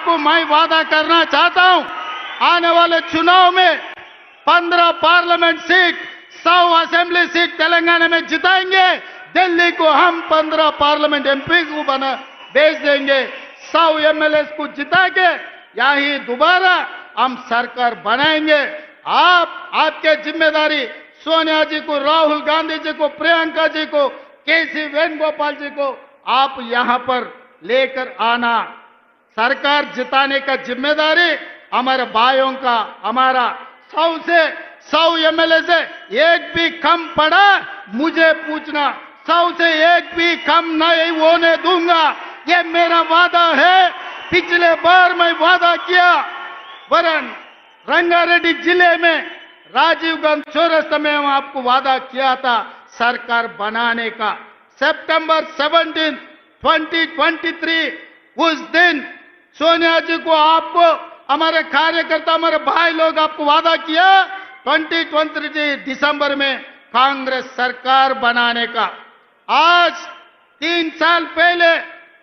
आपको मैं वादा करना चाहता हूं, आने वाले चुनाव में 15 parliament seat, 100 assembly seat Telangana में जिताएंगे। दिल्ली को हम 15 पार्लियामेंट एमपी को बना भेज देंगे। 100 एमएलए को जिता के यही दोबारा हम सरकार बनाएंगे। आपके जिम्मेदारी सोनिया जी को, राहुल गांधी जी को, प्रियंका जी को, केसी वेणुगोपाल जी को आप यहां पर लेकर आना। सरकार जिताने का जिम्मेदारी हमारे भाइयों का। हमारा 100 एमएलए से एक भी कम पड़ा मुझे पूछना, 100 से एक भी कम नहीं होने दूंगा, ये मेरा वादा है। पिछले बार मैं वादा किया, वरन रंगारेड्डी जिले में राजीव गांधी चौरस्ता में हम आपको वादा किया था सरकार बनाने का। सितंबर 17, 2023 उस दिन सोनिया जी को, आपको, हमारे कार्यकर्ता, हमारे भाई लोग आपको वादा किया 2023 दिसंबर में कांग्रेस सरकार बनाने का। आज 3 साल पहले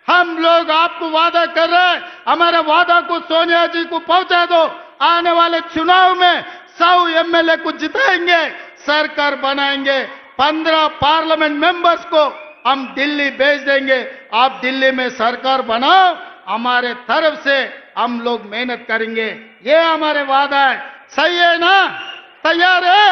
हम लोग आपको वादा कर रहे हैं, हमारे वादा को सोनिया जी को पहुंचा दो। आने वाले चुनाव में 100 एमएलए को जिताएंगे, सरकार बनाएंगे। 15 पार्लियामेंट मेंबर्स को हम दिल्ली भेज देंगे। आप दिल्ली में सरकार बनाओ, हमारे तरफ से हम लोग मेहनत करेंगे। ये हमारे वादा है। सही है ना? तैयार है?